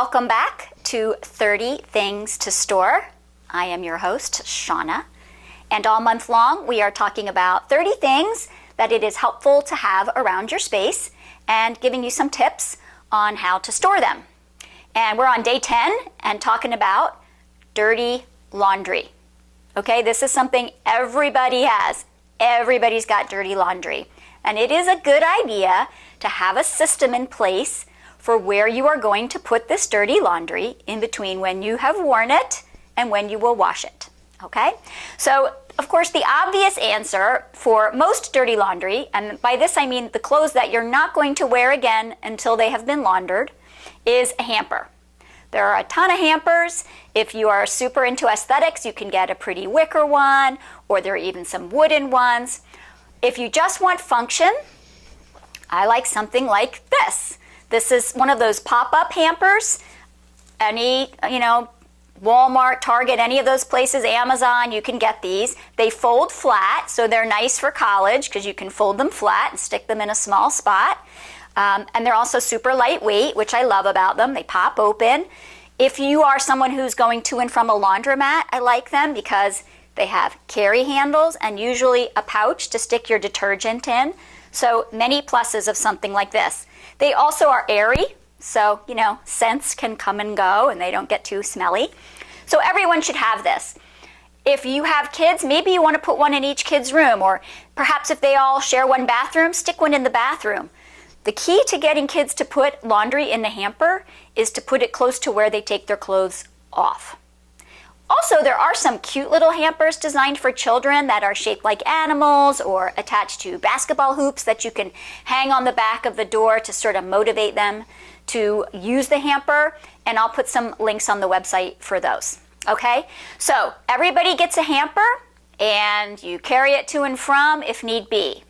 Welcome back to 30 Things to Store. I am your host, Shauna, and all month long we are talking about 30 things that it is helpful to have around your space and giving you some tips on how to store them. And we're on day 10 and talking about dirty laundry. Okay, this is something everybody has. Everybody's got dirty laundry. And it is a good idea to have a system in place for where you are going to put this dirty laundry in between when you have worn it and when you will wash it. Okay? So, of course, the obvious answer for most dirty laundry, and by this I mean the clothes that you're not going to wear again until they have been laundered, is a hamper. There are a ton of hampers. If you are super into aesthetics, you can get a pretty wicker one, or there are even some wooden ones. If you just want function, I like something like this. This is one of those pop-up hampers. Any, Walmart, Target, any of those places, Amazon, you can get these. They fold flat, so they're nice for college because you can fold them flat and stick them in a small spot. And they're also super lightweight, which I love about them. They pop open. If you are someone who's going to and from a laundromat, I like them because they have carry handles and usually a pouch to stick your detergent in. So many pluses of something like this. They also are airy, so, scents can come and go and they don't get too smelly. So everyone should have this. If you have kids, maybe you want to put one in each kid's room, or perhaps if they all share one bathroom, stick one in the bathroom. The key to getting kids to put laundry in the hamper is to put it close to where they take their clothes off. Also, there are some cute little hampers designed for children that are shaped like animals or attached to basketball hoops that you can hang on the back of the door to sort of motivate them to use the hamper, and I'll put some links on the website for those. Okay, so everybody gets a hamper and you carry it to and from if need be.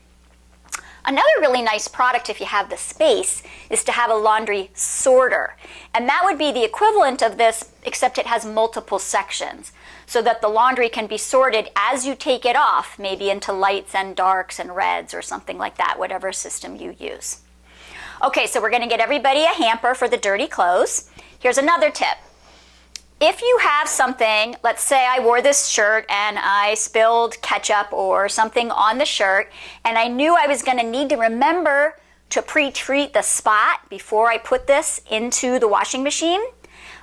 Another really nice product, if you have the space, is to have a laundry sorter. And that would be the equivalent of this, except it has multiple sections, so that the laundry can be sorted as you take it off, maybe into lights and darks and reds or something like that, whatever system you use. Okay, so we're going to get everybody a hamper for the dirty clothes. Here's another tip. If you have something, let's say I wore this shirt and I spilled ketchup or something on the shirt, and I knew I was going to need to remember to pre-treat the spot before I put this into the washing machine,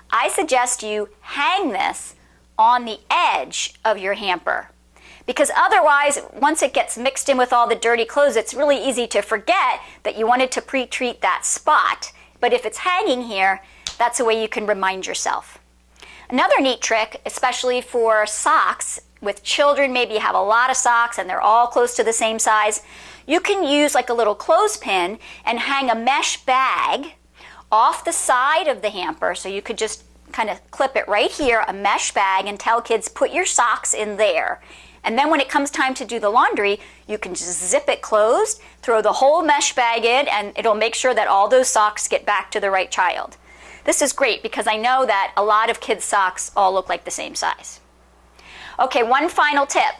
I suggest you hang this on the edge of your hamper. Because otherwise, once it gets mixed in with all the dirty clothes, it's really easy to forget that you wanted to pre-treat that spot. But if it's hanging here, that's a way you can remind yourself. Another neat trick, especially for socks, with children, maybe you have a lot of socks and they're all close to the same size, you can use like a little clothespin and hang a mesh bag off the side of the hamper. So you could just kind of clip it right here, a mesh bag, and tell kids, put your socks in there. And then when it comes time to do the laundry, you can just zip it closed, throw the whole mesh bag in, and it'll make sure that all those socks get back to the right child. This is great because I know that a lot of kids' socks all look like the same size. Okay, one final tip.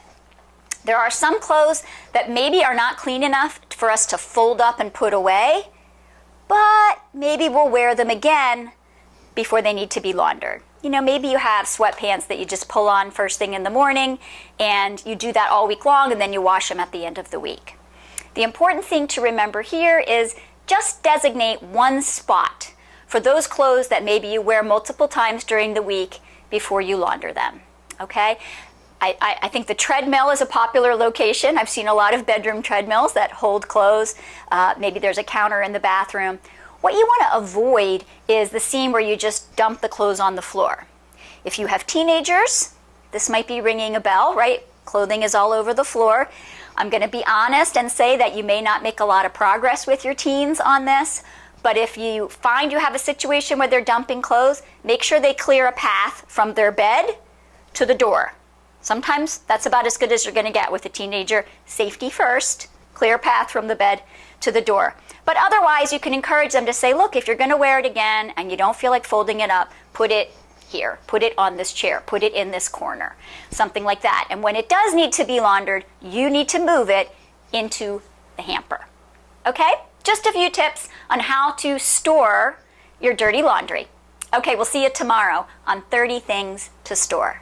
There are some clothes that maybe are not clean enough for us to fold up and put away, but maybe we'll wear them again before they need to be laundered. Maybe you have sweatpants that you just pull on first thing in the morning, and you do that all week long, and then you wash them at the end of the week. The important thing to remember here is just designate one spot for those clothes that maybe you wear multiple times during the week before you launder them, okay? I think the Treadmill is a popular location. I've seen a lot of bedroom treadmills that hold clothes. Maybe there's a counter in the bathroom. What you want to avoid is the scene where you just dump the clothes on the floor. If you have teenagers, this might be ringing a bell, right? Clothing is all over the floor. I'm going to be honest and say that you may not make a lot of progress with your teens on this. But if you find you have a situation where they're dumping clothes, make sure they clear a path from their bed to the door. Sometimes that's about as good as you're going to get with a teenager. Safety first, clear path from the bed to the door. But otherwise, you can encourage them to say, look, if you're going to wear it again and you don't feel like folding it up, put it here, put it on this chair, put it in this corner, something like that. And when it does need to be laundered, you need to move it into the hamper. Okay? Just a few tips on how to store your dirty laundry. Okay, we'll see you tomorrow on 30 Things to Store.